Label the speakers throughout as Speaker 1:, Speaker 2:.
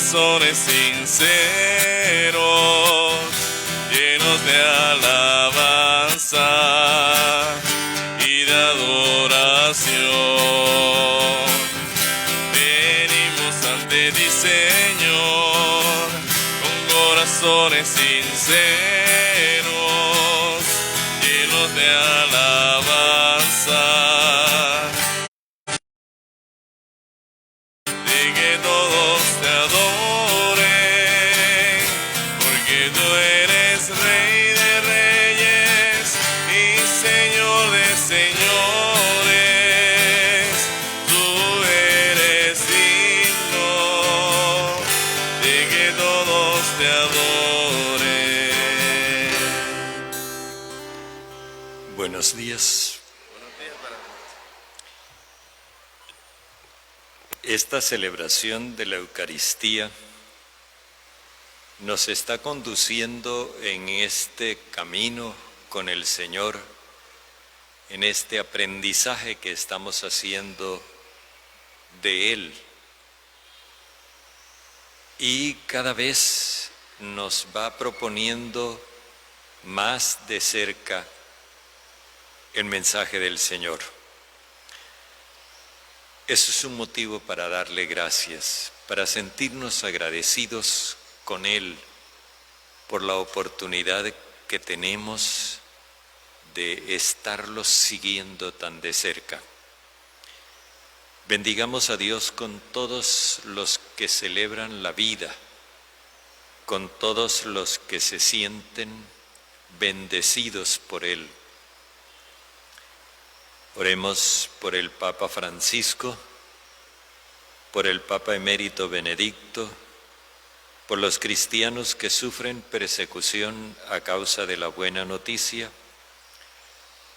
Speaker 1: corazones sinceros, llenos de alabanza y de adoración. Venimos ante ti, Señor, con corazones sinceros, llenos de alabanza, de que todos te adoren, porque tú eres Rey de reyes y Señor de señores. Tú eres digno de que todos te adoren.
Speaker 2: Buenos días. Esta celebración de la Eucaristía nos está conduciendo en este camino con el Señor, en este aprendizaje que estamos haciendo de Él. Y cada vez nos va proponiendo más de cerca el mensaje del Señor. Eso es un motivo para darle gracias, para sentirnos agradecidos con Él por la oportunidad que tenemos de estarlos siguiendo tan de cerca. Bendigamos a Dios con todos los que celebran la vida, con todos los que se sienten bendecidos por Él. Oremos por el Papa Francisco, por el Papa Emérito Benedicto, por los cristianos que sufren persecución a causa de la buena noticia,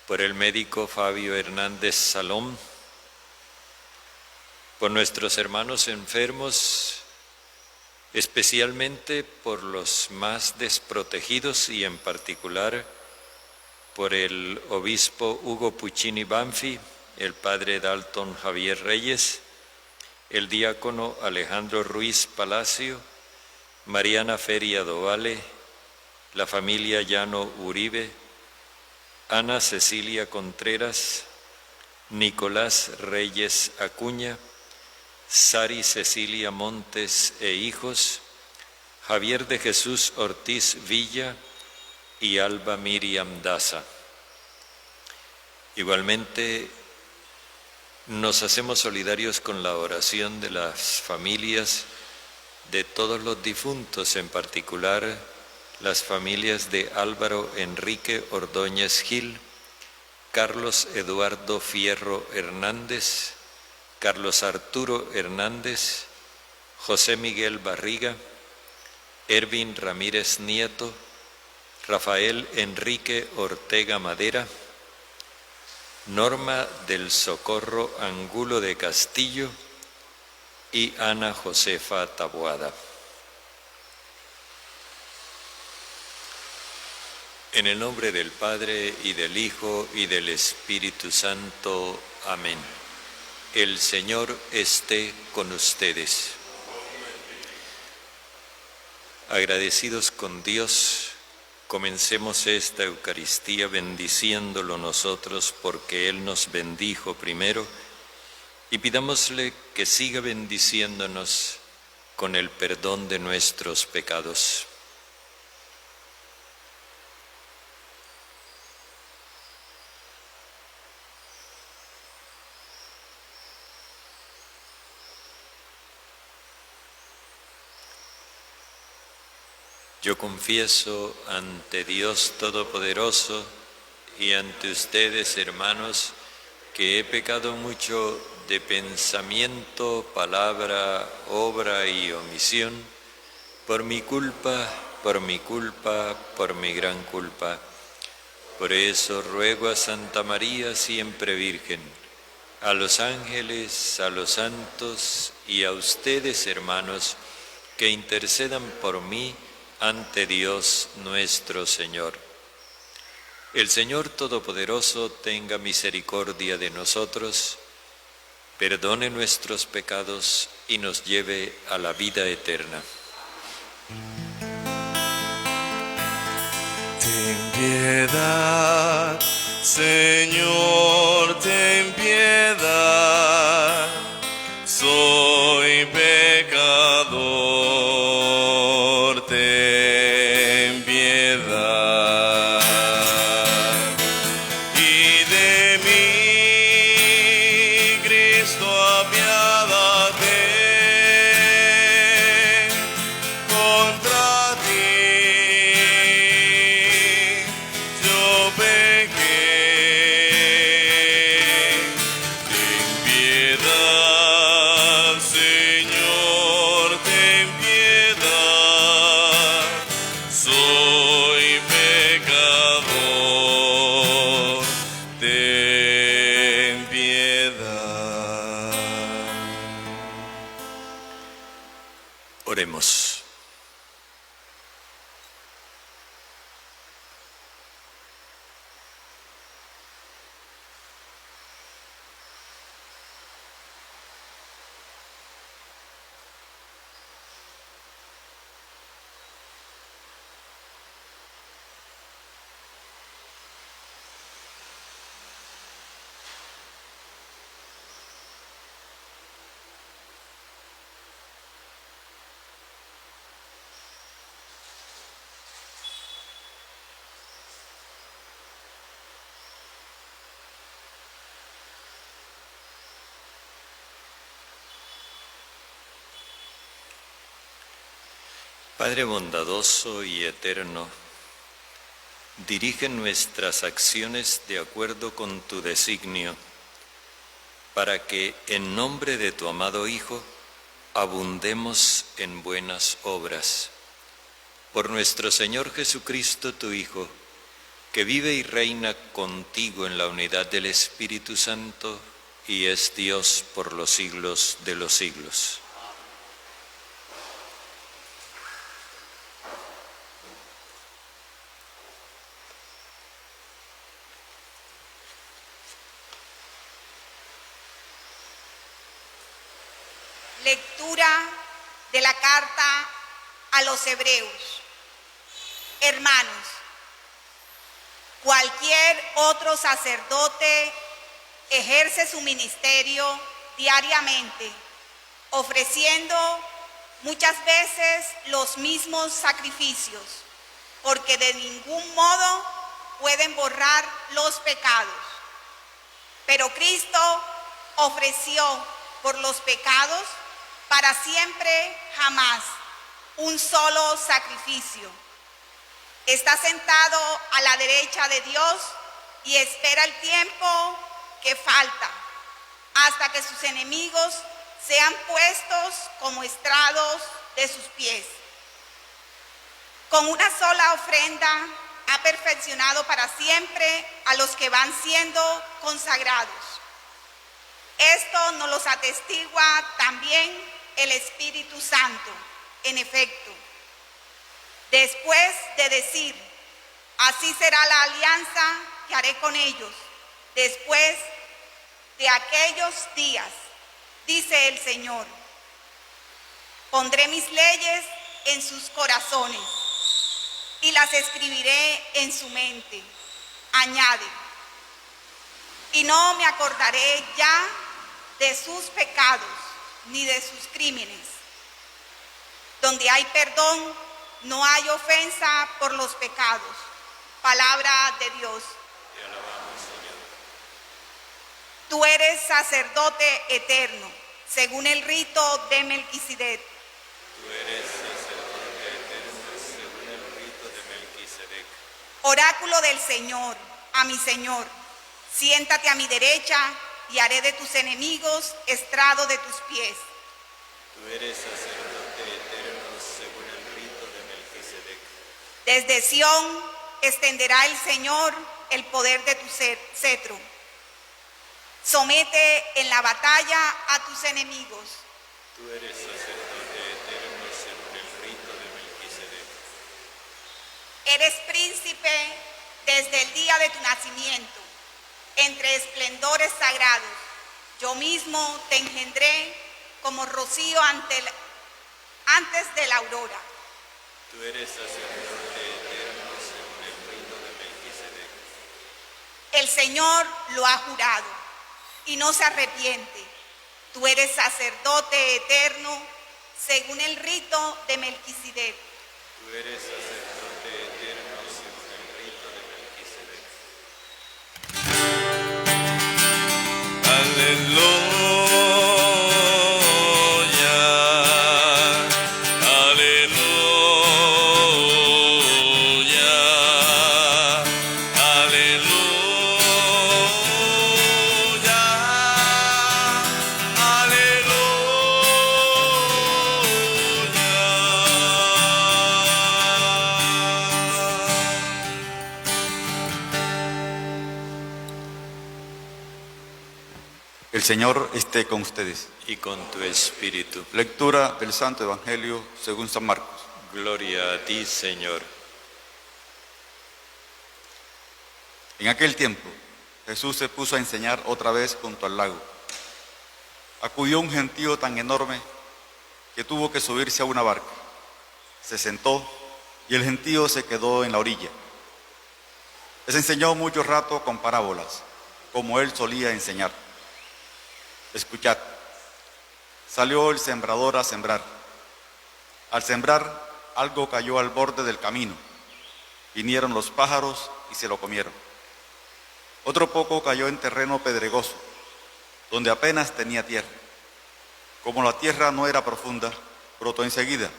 Speaker 2: por el médico Fabio Hernández Salom, por nuestros hermanos enfermos, especialmente por los más desprotegidos y en particular por el obispo Hugo Puccini Banfi, el padre Dalton Javier Reyes, el diácono Alejandro Ruiz Palacio, Mariana Feria Dovale, la familia Llano Uribe, Ana Cecilia Contreras, Nicolás Reyes Acuña, Sari Cecilia Montes e hijos, Javier de Jesús Ortiz Villa y Alba Miriam Daza. Igualmente nos hacemos solidarios con la oración de las familias de todos los difuntos, en particular las familias de Álvaro Enrique Ordóñez Gil, Carlos Eduardo Fierro Hernández, Carlos Arturo Hernández, José Miguel Barriga, Ervin Ramírez Nieto, Rafael Enrique Ortega Madera, Norma del Socorro Angulo de Castillo y Ana Josefa Taboada. En el nombre del Padre, y del Hijo, y del Espíritu Santo. Amén. El Señor esté con ustedes. Agradecidos con Dios, comencemos esta Eucaristía bendiciéndolo nosotros porque Él nos bendijo primero, y pidámosle que siga bendiciéndonos con el perdón de nuestros pecados. Yo confieso ante Dios Todopoderoso y ante ustedes, hermanos, que he pecado mucho de pensamiento, palabra, obra y omisión, por mi culpa, por mi gran culpa. Por eso ruego a Santa María, siempre Virgen, a los ángeles, a los santos y a ustedes, hermanos, que intercedan por mí ante Dios nuestro Señor. El Señor Todopoderoso tenga misericordia de nosotros, perdone nuestros pecados y nos lleve a la vida eterna.
Speaker 1: Ten piedad, Señor, ten piedad. Soy pecador, ten piedad. Y de mí, Cristo, apiádate. Contra ti yo pequé. Ten piedad, Señor, ten piedad. Soy pecador, ten piedad.
Speaker 2: Oremos. Padre bondadoso y eterno, dirige nuestras acciones de acuerdo con tu designio, para que en nombre de tu amado Hijo abundemos en buenas obras. Por nuestro Señor Jesucristo, tu Hijo, que vive y reina contigo en la unidad del Espíritu Santo y es Dios por los siglos de los siglos.
Speaker 3: Lectura de la carta a los Hebreos. Hermanos, cualquier otro sacerdote ejerce su ministerio diariamente, ofreciendo muchas veces los mismos sacrificios, porque de ningún modo pueden borrar los pecados. Pero Cristo ofreció por los pecados para siempre jamás un solo sacrificio. Está sentado a la derecha de Dios y espera el tiempo que falta hasta que sus enemigos sean puestos como estrados de sus pies. Con una sola ofrenda ha perfeccionado para siempre a los que van siendo consagrados. Esto nos lo atestigua también el Espíritu Santo. En efecto, después de decir, así será la alianza que haré con ellos, después de aquellos días, dice el Señor, pondré mis leyes en sus corazones y las escribiré en su mente. Añade, y no me acordaré ya de sus pecados ni de sus crímenes. Donde hay perdón, no hay ofensa por los pecados. Palabra de Dios.
Speaker 2: Te alabamos, Señor.
Speaker 3: Tú eres sacerdote eterno, según el rito de Melquisedec.
Speaker 2: Tú eres sacerdote eterno según el rito de Melquisedec.
Speaker 3: Oráculo del Señor, a mi Señor, siéntate a mi derecha y haré de tus enemigos estrado de tus pies.
Speaker 2: Tú eres sacerdote eterno según el rito de Melquisedec.
Speaker 3: Desde Sión extenderá el Señor el poder de tu cetro. Somete en la batalla a tus enemigos.
Speaker 2: Tú eres sacerdote eterno según el rito de Melquisedec.
Speaker 3: Eres príncipe desde el día de tu nacimiento, entre esplendores sagrados. Yo mismo te engendré como rocío antes de la aurora.
Speaker 2: Tú eres sacerdote eterno según el rito de Melquisedec.
Speaker 3: El Señor lo ha jurado y no se arrepiente. Tú eres sacerdote eterno según el rito de Melquisedec.
Speaker 2: Tú eres sacerdote eterno según el rito de Melquisedec.
Speaker 1: Aleluya,
Speaker 4: El Señor esté con ustedes.
Speaker 2: Y con tu espíritu.
Speaker 4: Lectura del Santo Evangelio según San Marcos.
Speaker 2: Gloria a ti, Señor.
Speaker 4: En aquel tiempo, Jesús se puso a enseñar otra vez junto al lago. Acudió un gentío tan enorme que tuvo que subirse a una barca. Se sentó y el gentío se quedó en la orilla. Les enseñó mucho rato con parábolas, como él solía enseñar. Escuchad, salió el sembrador a sembrar. Al sembrar, algo cayó al borde del camino. Vinieron los pájaros y se lo comieron. Otro poco cayó en terreno pedregoso, donde apenas tenía tierra. Como la tierra no era profunda, brotó enseguida,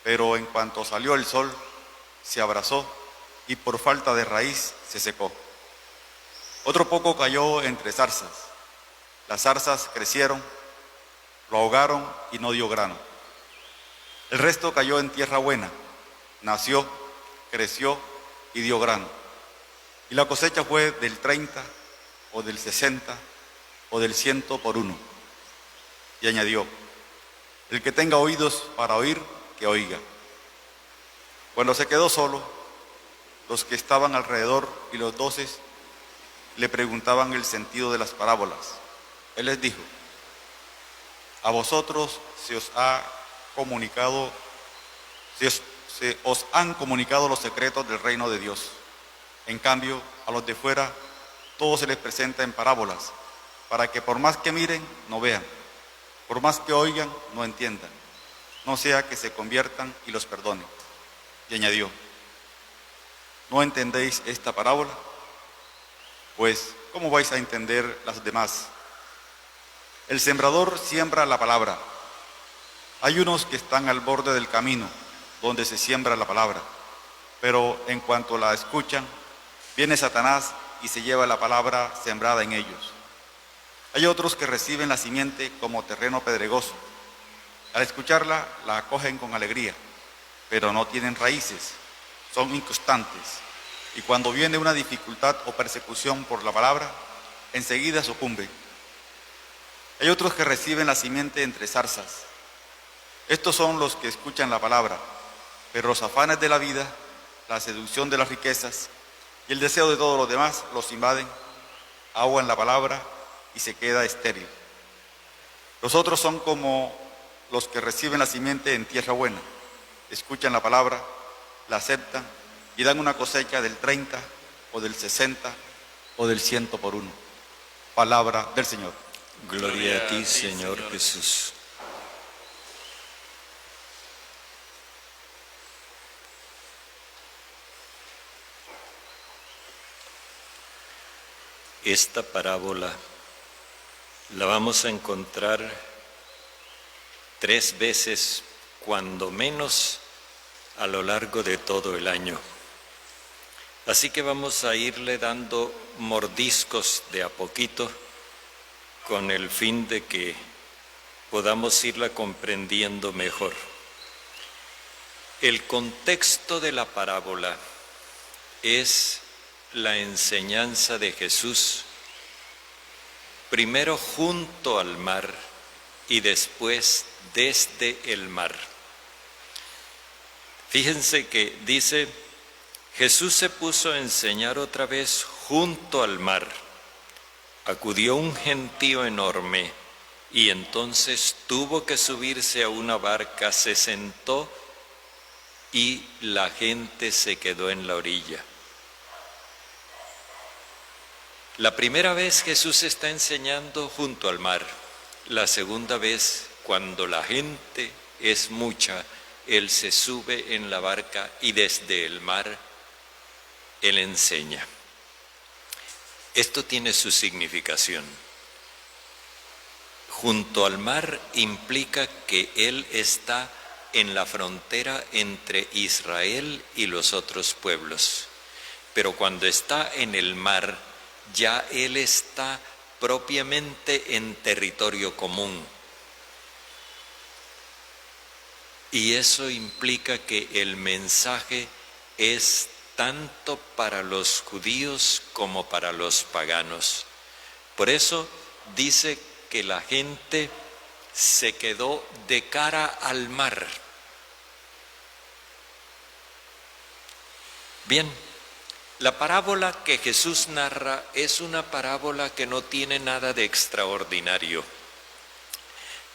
Speaker 4: pero en cuanto salió el sol, se abrasó y por falta de raíz se secó. Otro poco cayó entre zarzas. Las zarzas crecieron, lo ahogaron y no dio grano. El resto cayó en tierra buena, nació, creció y dio grano. Y la cosecha fue del 30, o del 60, o del 100 por uno. Y añadió, el que tenga oídos para oír, que oiga. Cuando se quedó solo, los que estaban alrededor y los 12 le preguntaban el sentido de las parábolas. Él les dijo, a vosotros se os han comunicado los secretos del reino de Dios. En cambio, a los de fuera, todo se les presenta en parábolas, para que por más que miren, no vean, por más que oigan, no entiendan, no sea que se conviertan y los perdone. Y añadió, ¿no entendéis esta parábola? Pues, ¿cómo vais a entender las demás? El sembrador siembra la palabra. Hay unos que están al borde del camino, donde se siembra la palabra, pero en cuanto la escuchan, viene Satanás y se lleva la palabra sembrada en ellos. Hay otros que reciben la simiente como terreno pedregoso. Al escucharla, la acogen con alegría, pero no tienen raíces, son inconstantes, y cuando viene una dificultad o persecución por la palabra, enseguida sucumben. Hay otros que reciben la simiente entre zarzas. Estos son los que escuchan la palabra, pero los afanes de la vida, la seducción de las riquezas y el deseo de todo lo demás los invaden, ahogan la palabra y se queda estéril. Los otros son como los que reciben la simiente en tierra buena, escuchan la palabra, la aceptan y dan una cosecha del 30 o del 60 o del 100 por uno. Palabra del Señor.
Speaker 2: Gloria a ti, Señor Jesús. Esta parábola la vamos a encontrar 3 veces, cuando menos, a lo largo de todo el año. Así que vamos a irle dando mordiscos de a poquito, con el fin de que podamos irla comprendiendo mejor. El contexto de la parábola es la enseñanza de Jesús, primero junto al mar y después desde el mar. Fíjense que dice, Jesús se puso a enseñar otra vez junto al mar. acudió un gentío enorme y entonces tuvo que subirse a una barca, se sentó y la gente se quedó en la orilla. La primera vez Jesús está enseñando junto al mar. La segunda vez, cuando la gente es mucha, Él se sube en la barca y desde el mar Él enseña. Esto tiene su significación. Junto al mar implica que Él está en la frontera entre Israel y los otros pueblos. Pero cuando está en el mar, ya Él está propiamente en territorio común. Y eso implica que el mensaje es tanto para los judíos como para los paganos. Por eso dice que la gente se quedó de cara al mar. Bien, la parábola que Jesús narra es una parábola que no tiene nada de extraordinario.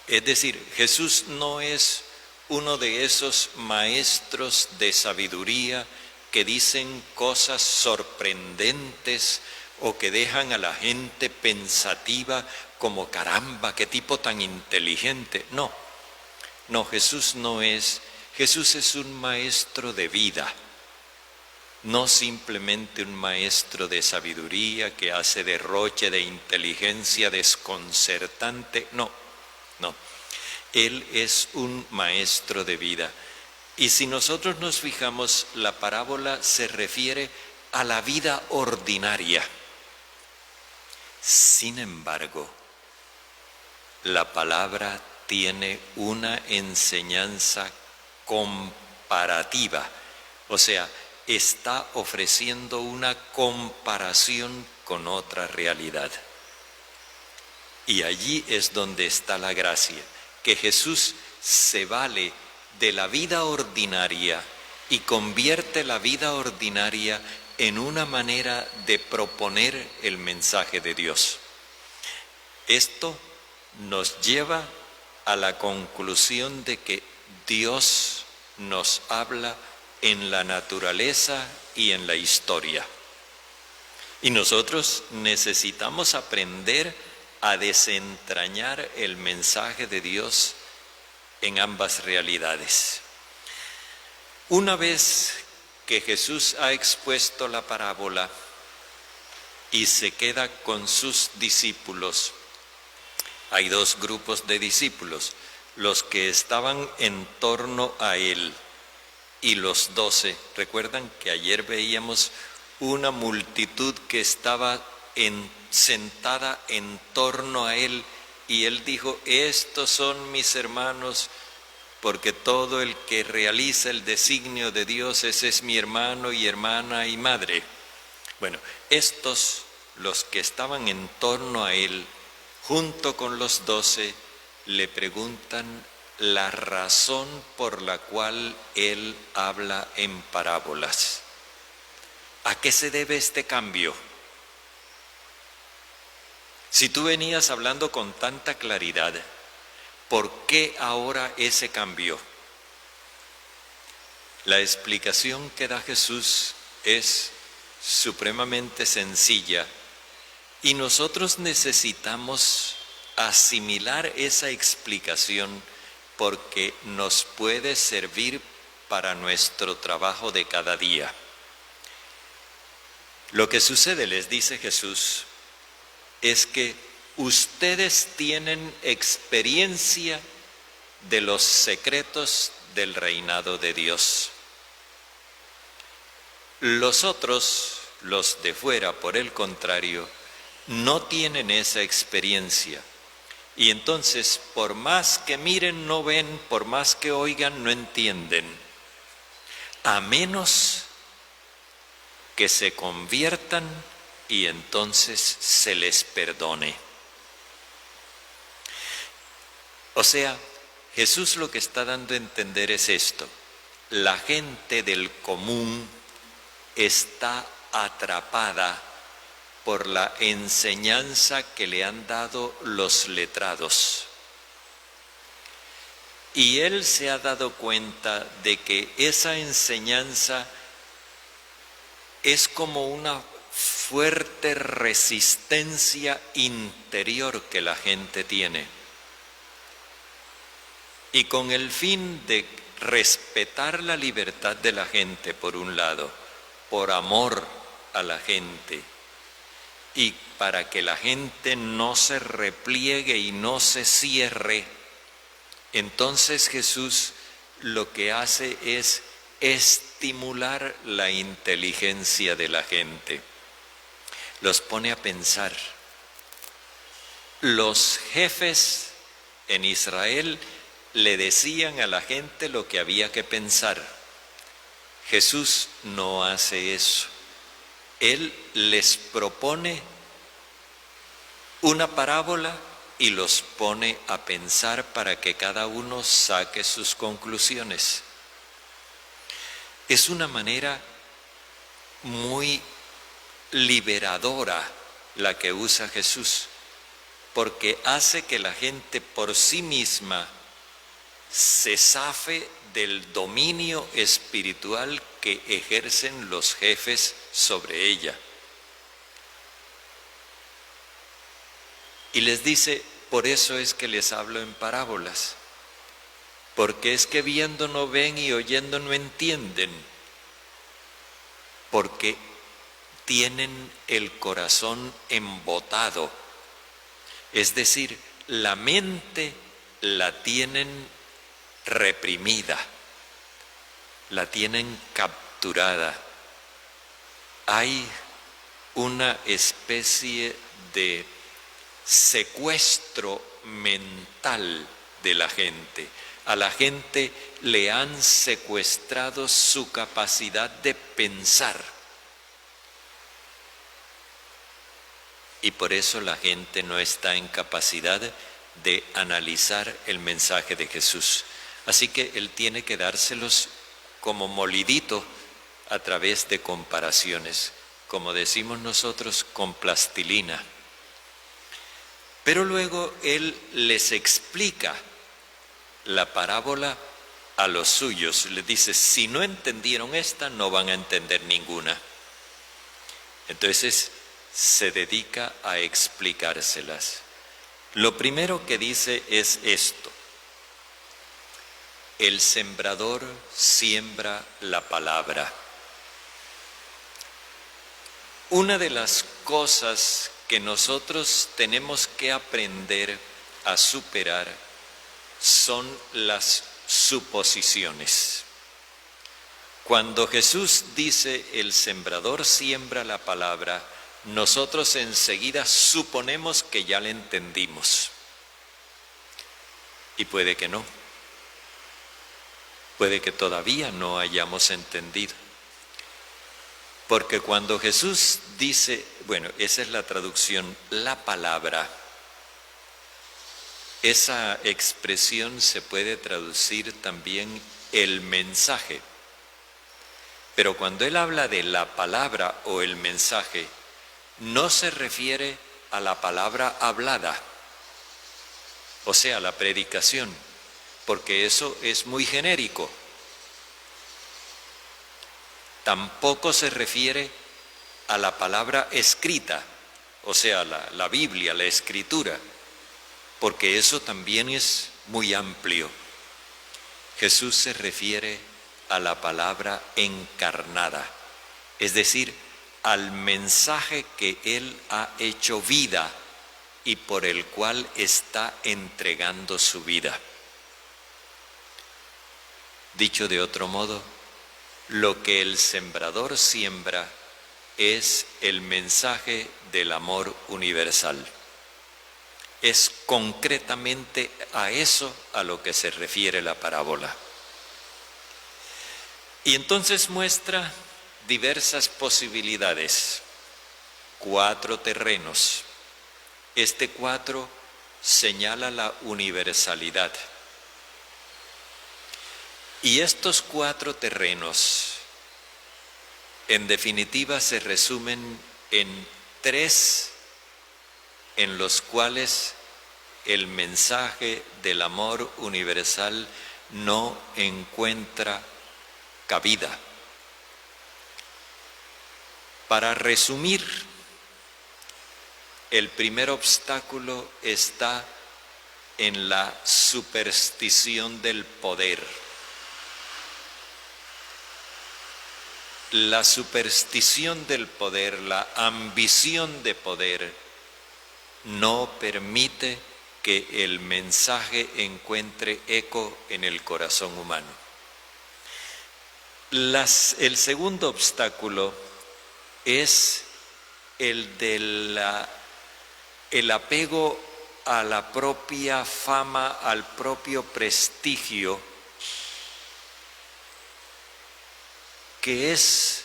Speaker 2: Es decir, Jesús no es uno de esos maestros de sabiduría que dicen cosas sorprendentes o que dejan a la gente pensativa como caramba, qué tipo tan inteligente. No, Jesús no es. Jesús es un maestro de vida, no simplemente un maestro de sabiduría que hace derroche de inteligencia desconcertante. No. Él es un maestro de vida. Y si nosotros nos fijamos, la parábola se refiere a la vida ordinaria. Sin embargo, la palabra tiene una enseñanza comparativa, o sea, está ofreciendo una comparación con otra realidad. Y allí es donde está la gracia, que Jesús se vale de la vida ordinaria y convierte la vida ordinaria en una manera de proponer el mensaje de Dios. Esto nos lleva a la conclusión de que Dios nos habla en la naturaleza y en la historia. Y nosotros necesitamos aprender a desentrañar el mensaje de Dios en ambas realidades. Una vez que Jesús ha expuesto la parábola y se queda con sus discípulos, hay dos grupos de discípulos, los que estaban en torno a Él y los 12. Recuerdan que ayer veíamos una multitud que estaba sentada en torno a Él y Él dijo: estos son mis hermanos, porque todo el que realiza el designio de Dios, ese es mi hermano y hermana y madre. Bueno, estos, los que estaban en torno a Él, junto con los 12, le preguntan la razón por la cual Él habla en parábolas. ¿A qué se debe este cambio? Si tú venías hablando con tanta claridad, ¿por qué ahora ese cambio? La explicación que da Jesús es supremamente sencilla y nosotros necesitamos asimilar esa explicación porque nos puede servir para nuestro trabajo de cada día. Lo que sucede, les dice Jesús, es que ustedes tienen experiencia de los secretos del reinado de Dios. Los otros, los de fuera, por el contrario, no tienen esa experiencia. Y entonces, por más que miren, no ven, por más que oigan, no entienden. A menos que se conviertan y entonces se les perdone. O sea, Jesús lo que está dando a entender es esto: la gente del común está atrapada por la enseñanza que le han dado los letrados. Y él se ha dado cuenta de que esa enseñanza es como una fuerte resistencia interior que la gente tiene. Y con el fin de respetar la libertad de la gente, por un lado, por amor a la gente, y para que la gente no se repliegue y no se cierre, entonces Jesús lo que hace es estimular la inteligencia de la gente. Los pone a pensar. Los jefes en Israel le decían a la gente lo que había que pensar. Jesús no hace eso. Él les propone una parábola y los pone a pensar para que cada uno saque sus conclusiones. Es una manera muy liberadora la que usa Jesús, porque hace que la gente por sí misma se zafe del dominio espiritual que ejercen los jefes sobre ella. Y les dice, por eso es que les hablo en parábolas, porque es que viendo no ven y oyendo no entienden, porque tienen el corazón embotado, es decir, la mente la tienen reprimida, la tienen capturada. Hay una especie de secuestro mental de la gente. A la gente le han secuestrado su capacidad de pensar. Y por eso la gente no está en capacidad de analizar el mensaje de Jesús. Así que Él tiene que dárselos como molidito a través de comparaciones, como decimos nosotros, con plastilina. Pero luego Él les explica la parábola a los suyos. Les dice, si no entendieron esta, no van a entender ninguna. Entonces se dedica a explicárselas. Lo primero que dice es esto: el sembrador siembra la palabra. Una de las cosas que nosotros tenemos que aprender a superar son las suposiciones. Cuando Jesús dice el sembrador siembra la palabra, nosotros enseguida suponemos que ya le entendimos. Y puede que no. Puede que todavía no hayamos entendido. Porque cuando Jesús dice, bueno, esa es la traducción, la palabra, esa expresión se puede traducir también el mensaje. Pero cuando Él habla de la palabra o el mensaje, no se refiere a la palabra hablada, o sea, la predicación, porque eso es muy genérico. Tampoco se refiere a la palabra escrita, o sea, la Biblia, la Escritura, porque eso también es muy amplio. Jesús se refiere a la palabra encarnada, es decir, al mensaje que Él ha hecho vida y por el cual está entregando su vida. Dicho de otro modo, lo que el sembrador siembra es el mensaje del amor universal. Es concretamente a eso a lo que se refiere la parábola. Y entonces muestra diversas posibilidades, 4 terrenos. Este 4 señala la universalidad. Y estos 4 terrenos, en definitiva, se resumen en 3 en los cuales el mensaje del amor universal no encuentra cabida. Para resumir, el primer obstáculo está en la superstición del poder. La superstición del poder, la ambición de poder, no permite que el mensaje encuentre eco en el corazón humano. El segundo obstáculo es el apego a la propia fama, al propio prestigio, que es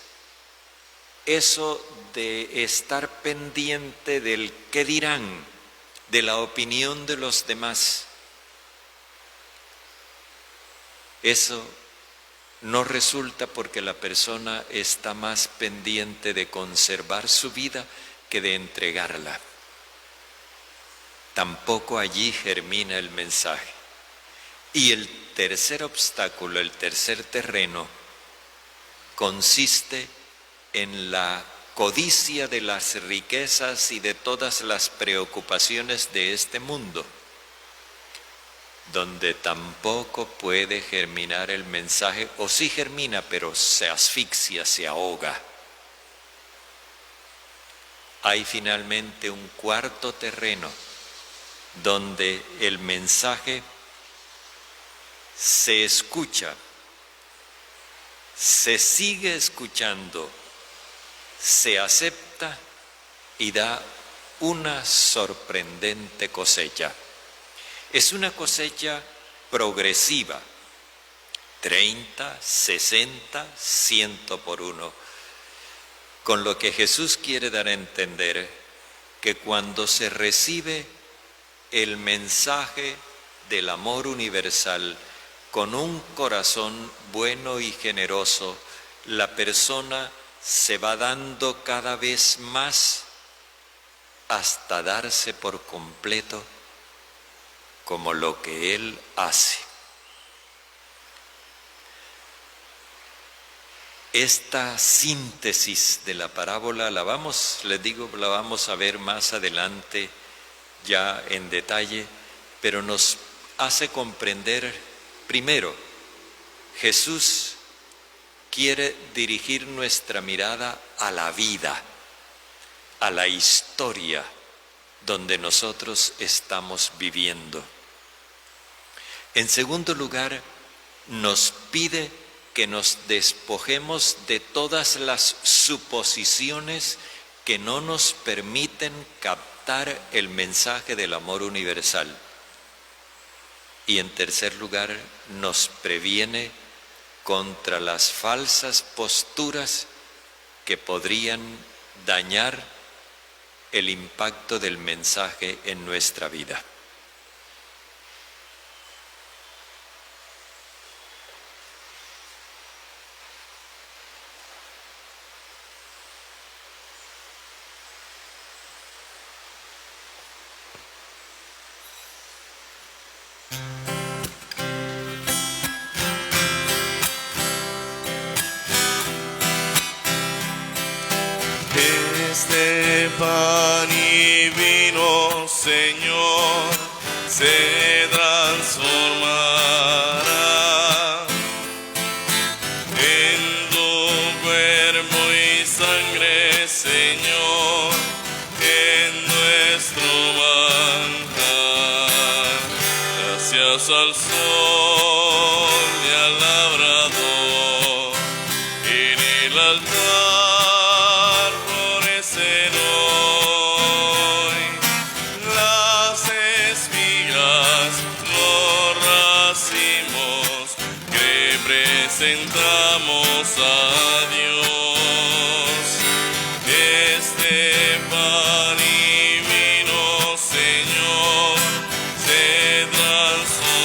Speaker 2: eso de estar pendiente del qué dirán, de la opinión de los demás. Eso no resulta porque la persona está más pendiente de conservar su vida que de entregarla. Tampoco allí germina el mensaje. Y el tercer obstáculo, el tercer terreno, consiste en la codicia de las riquezas y de todas las preocupaciones de este mundo, donde tampoco puede germinar el mensaje, o sí germina, pero se asfixia, se ahoga. Hay finalmente un cuarto terreno, donde el mensaje se escucha, se sigue escuchando, se acepta y da una sorprendente cosecha. Es una cosecha progresiva, 30, 60, 100 por uno, con lo que Jesús quiere dar a entender que cuando se recibe el mensaje del amor universal con un corazón bueno y generoso, la persona se va dando cada vez más hasta darse por completo como lo que Él hace. Esta síntesis de la parábola la vamos a ver más adelante ya en detalle, pero nos hace comprender, primero, Jesús quiere dirigir nuestra mirada a la vida, a la historia donde nosotros estamos viviendo. En segundo lugar, nos pide que nos despojemos de todas las suposiciones que no nos permiten captar el mensaje del amor universal. Y en tercer lugar, nos previene contra las falsas posturas que podrían dañar el impacto del mensaje en nuestra vida.
Speaker 1: Este pan y vino, Señor, se transformará en tu cuerpo y sangre, Señor, en nuestro manjar. Gracias al sol y al labrador, en el altar presentamos a Dios. Este pan y vino, Señor, se transformará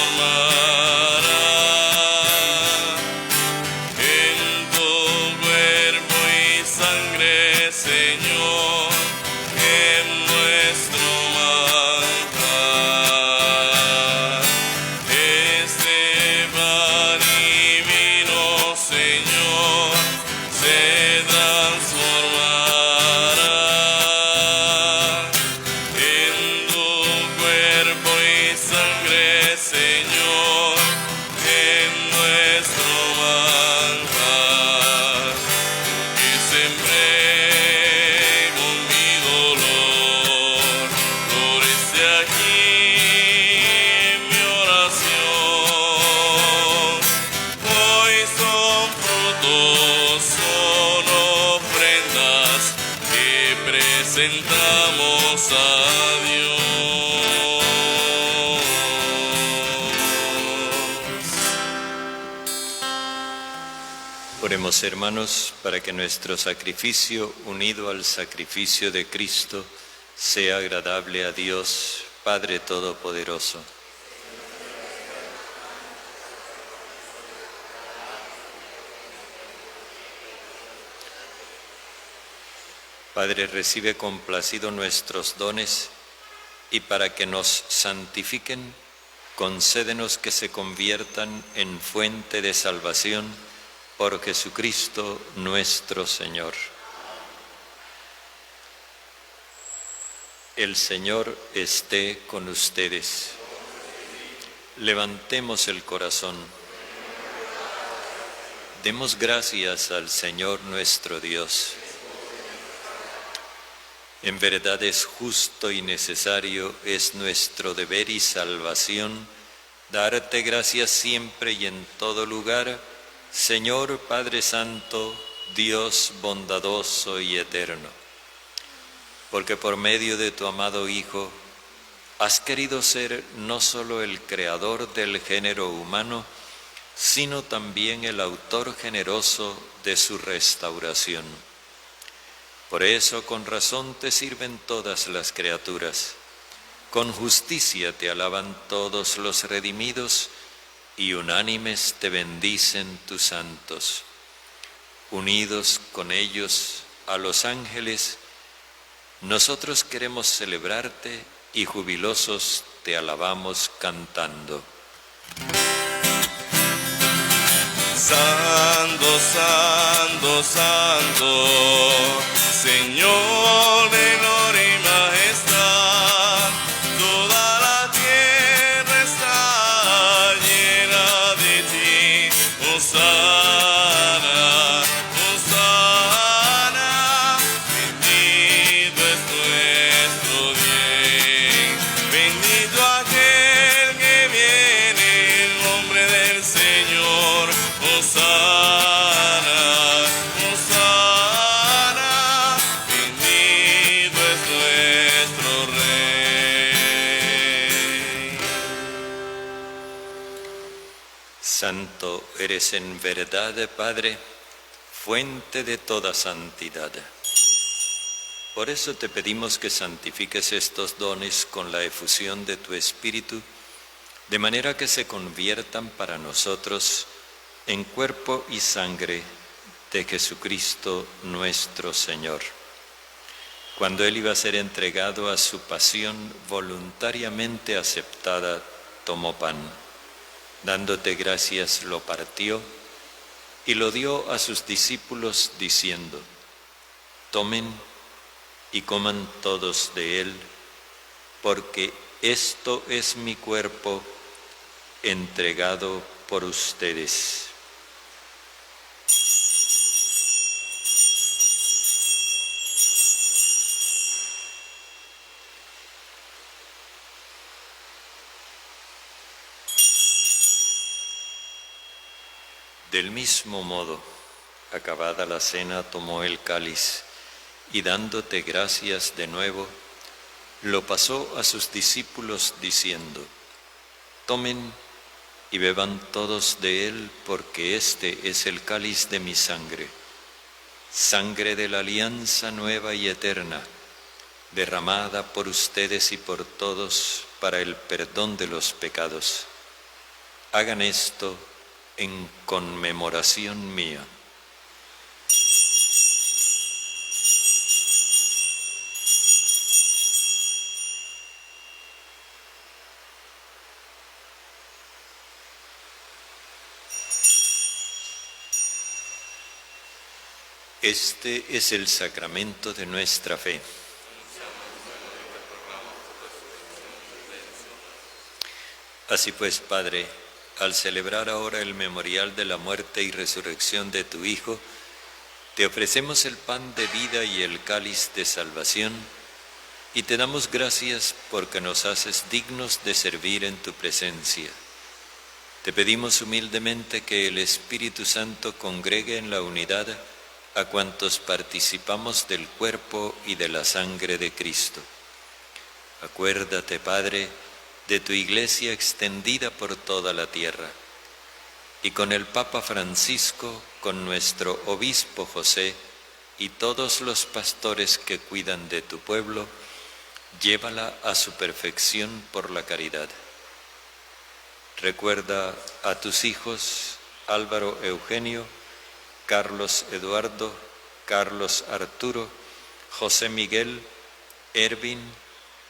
Speaker 1: en tu cuerpo y sangre, Señor,
Speaker 2: Oremos, hermanos, para que nuestro sacrificio, unido al sacrificio de Cristo, sea agradable a Dios, Padre Todopoderoso. Padre, recibe complacido nuestros dones y para que nos santifiquen, concédenos que se conviertan en fuente de salvación por Jesucristo nuestro Señor. El Señor esté con ustedes. Levantemos el corazón. Demos gracias al Señor nuestro Dios. En verdad es justo y necesario, es nuestro deber y salvación, darte gracias siempre y en todo lugar, Señor Padre Santo, Dios bondadoso y eterno, porque por medio de tu amado Hijo has querido ser no solo el creador del género humano, sino también el autor generoso de su restauración. Por eso con razón te sirven todas las criaturas, con justicia te alaban todos los redimidos, y unánimes te bendicen tus santos. Unidos con ellos a los ángeles, nosotros queremos celebrarte y jubilosos te alabamos cantando.
Speaker 1: Santo, santo, santo, Señor de gloria y majestad, toda la tierra está llena de ti. Hosana, Hosana, bendito es nuestro bien, bendito aquel que viene en nombre del Señor. Hosana, Hosana, bendito es nuestro Rey.
Speaker 2: Santo eres en verdad, Padre, fuente de toda santidad. Por eso te pedimos que santifiques estos dones con la efusión de tu Espíritu, de manera que se conviertan para nosotros en cuerpo y sangre de Jesucristo nuestro Señor. Cuando Él iba a ser entregado a su pasión voluntariamente aceptada, tomó pan. Dándote gracias, lo partió y lo dio a sus discípulos diciendo: tomen y coman todos de él, porque esto es mi cuerpo entregado por ustedes. Del mismo modo, acabada la cena, tomó el cáliz y dándote gracias de nuevo, lo pasó a sus discípulos diciendo: tomen y beban todos de él, porque este es el cáliz de mi sangre, sangre de la alianza nueva y eterna, derramada por ustedes y por todos para el perdón de los pecados. Hagan esto en conmemoración mía. Este es el sacramento de nuestra fe. Así pues, Padre, al celebrar ahora el memorial de la muerte y resurrección de tu Hijo, te ofrecemos el pan de vida y el cáliz de salvación, y te damos gracias porque nos haces dignos de servir en tu presencia. Te pedimos humildemente que el Espíritu Santo congregue en la unidad a cuantos participamos del cuerpo y de la sangre de Cristo. Acuérdate, Padre, de tu Iglesia extendida por toda la tierra, y con el Papa Francisco, con nuestro obispo José y todos los pastores que cuidan de tu pueblo, llévala a su perfección por la caridad. Recuerda a tus hijos Álvaro Eugenio, Carlos Eduardo, Carlos Arturo, José Miguel, Ervin,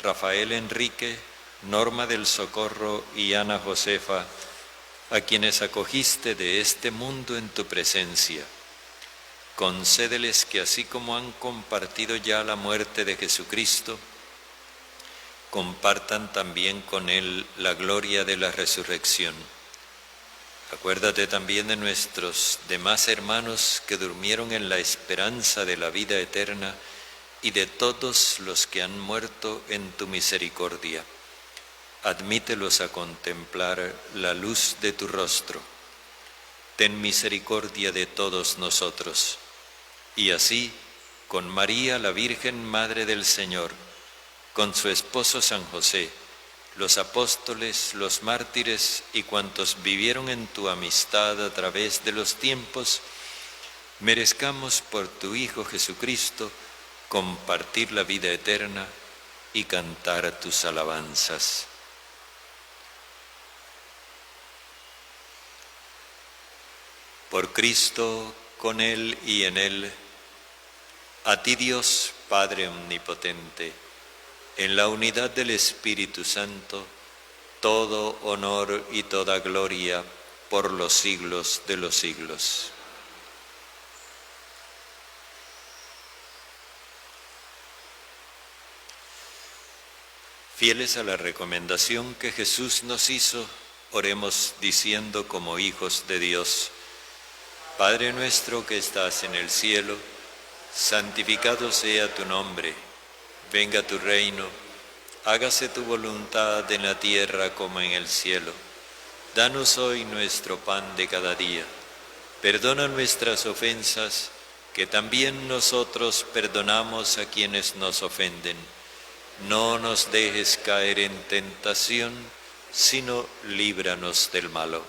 Speaker 2: Rafael Enrique, Norma del Socorro y Ana Josefa, a quienes acogiste de este mundo en tu presencia. Concédeles que así como han compartido ya la muerte de Jesucristo, compartan también con Él la gloria de la resurrección. Acuérdate también de nuestros demás hermanos que durmieron en la esperanza de la vida eterna y de todos los que han muerto en tu misericordia. Admítelos a contemplar la luz de tu rostro. Ten misericordia de todos nosotros. Y así, con María, la Virgen Madre del Señor, con su esposo San José, los apóstoles, los mártires y cuantos vivieron en tu amistad a través de los tiempos, merezcamos por tu Hijo Jesucristo compartir la vida eterna y cantar tus alabanzas. Por Cristo, con Él y en Él, a ti Dios, Padre Omnipotente, en la unidad del Espíritu Santo, todo honor y toda gloria por los siglos de los siglos. Fieles a la recomendación que Jesús nos hizo, oremos diciendo como hijos de Dios: Padre nuestro que estás en el cielo, santificado sea tu nombre. Venga tu reino, hágase tu voluntad en la tierra como en el cielo. Danos hoy nuestro pan de cada día. Perdona nuestras ofensas, que también nosotros perdonamos a quienes nos ofenden. No nos dejes caer en tentación, sino líbranos del malo.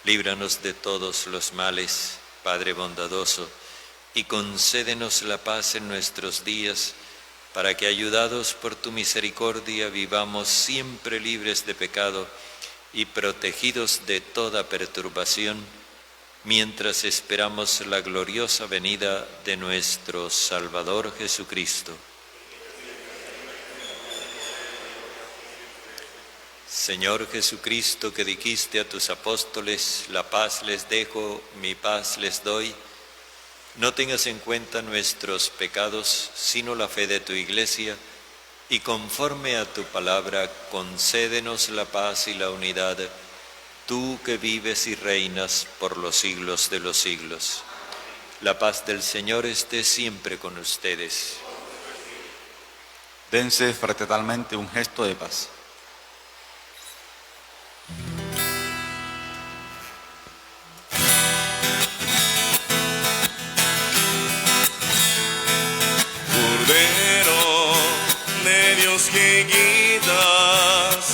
Speaker 2: Líbranos de todos los males, Padre bondadoso, y concédenos la paz en nuestros días, para que, ayudados por tu misericordia, vivamos siempre libres de pecado y protegidos de toda perturbación, mientras esperamos la gloriosa venida de nuestro Salvador Jesucristo. Señor Jesucristo, que dijiste a tus apóstoles: la paz les dejo, mi paz les doy, no tengas en cuenta nuestros pecados, sino la fe de tu Iglesia, y conforme a tu palabra, concédenos la paz y la unidad, tú que vives y reinas por los siglos de los siglos. La paz del Señor esté siempre con ustedes.
Speaker 4: Dense fraternalmente un gesto de paz.
Speaker 1: Cordero de Dios que quitas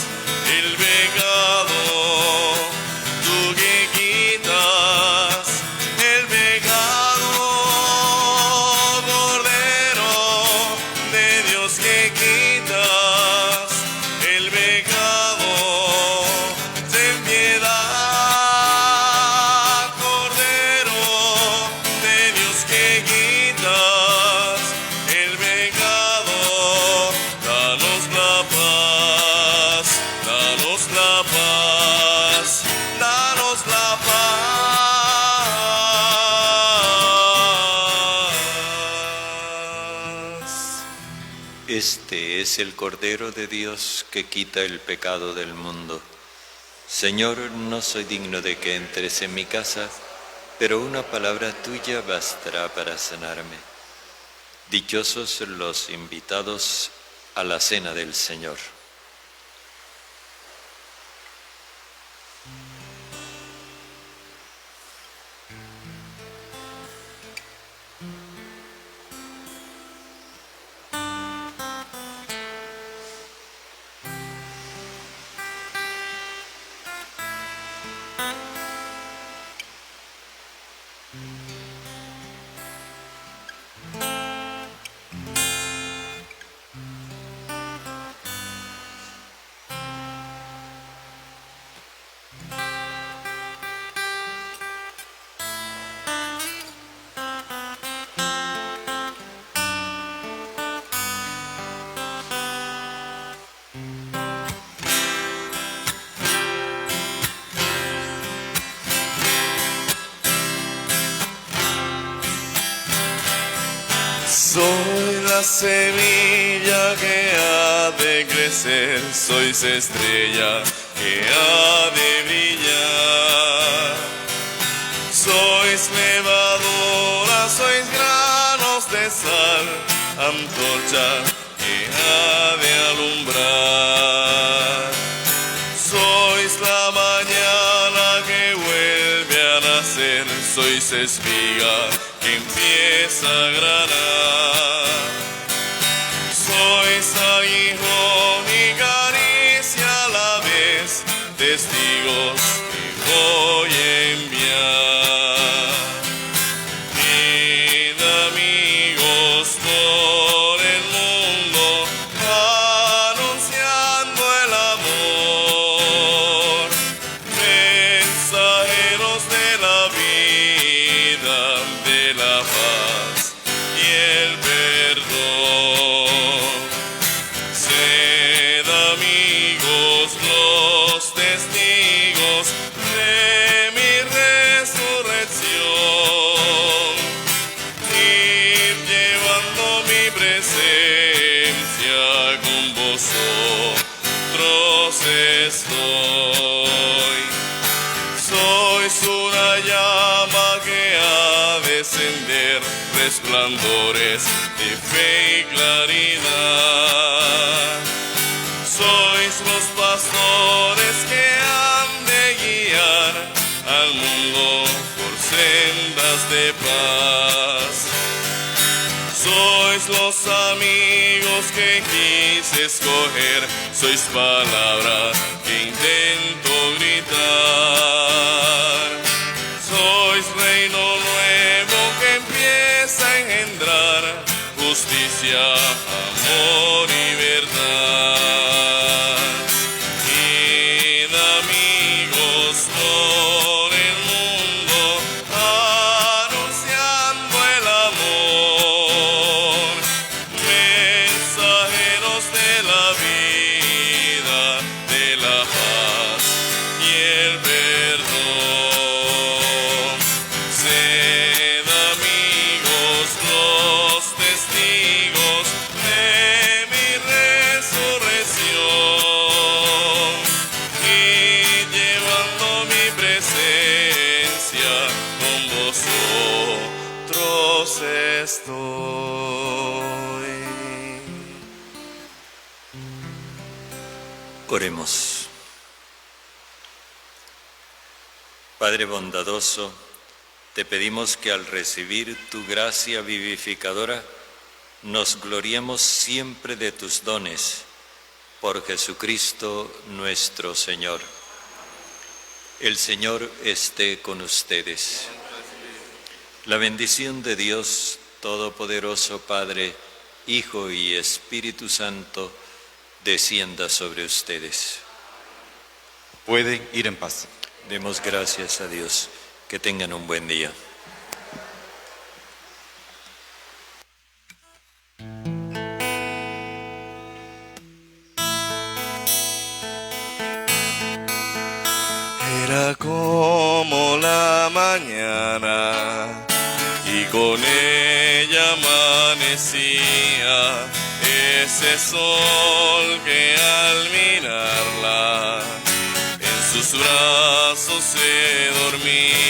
Speaker 1: el pecado, tú que quitas el pecado. Cordero de Dios que quitas el pecado, ten piedad. Cordero de Dios que quitas el pecado, danos la paz, danos la paz, danos la paz.
Speaker 2: Este es el Cordero de Dios que quita el pecado del mundo. Señor, no soy digno de que entres en mi casa, pero una palabra tuya bastará para sanarme. Dichosos los invitados a la cena del Señor.
Speaker 1: Soy la semilla que ha de crecer, sois estrella que ha de brillar. Sois levadura, sois granos de sal, antorcha que ha de alumbrar. Sois la mañana que vuelve a nacer, sois espiga que empieza a granar. Sois aguijón y caricia a la vez, testigos que voy a enviar. Id, amigos, por el mundo, anunciando el amor, mensajeros de la vida, de la paz y el perdón. Sed amigos los testigos de mi resurrección, id llevando mi presencia, con vosotros estoy. Sois una llama que ha de encender resplandores de fe y claridad. Sois los pastores que han de guiar al mundo por sendas de paz. Sois los amigos que quise escoger, sois palabras que intento gritar. Sois reino nuevo que empieza a engendrar justicia, amor y verdad. Id, amigos, por el mundo, anunciando el amor, mensajeros de la vida, de la paz y el perdón. Sed amigos los testigos de mi resurrección, y llevando mi presencia, con vosotros estoy.
Speaker 2: Oremos. Padre bondadoso, te pedimos que al recibir tu gracia vivificadora, nos gloriemos siempre de tus dones, por Jesucristo nuestro Señor. El Señor esté con ustedes. La bendición de Dios Todopoderoso, Padre, Hijo y Espíritu Santo, descienda sobre ustedes.
Speaker 4: Pueden ir en paz.
Speaker 2: Demos gracias a Dios. Que tengan un buen día.
Speaker 1: Era como la mañana y con ella amanecía ese sol que al mirarla en sus brazos se dormía.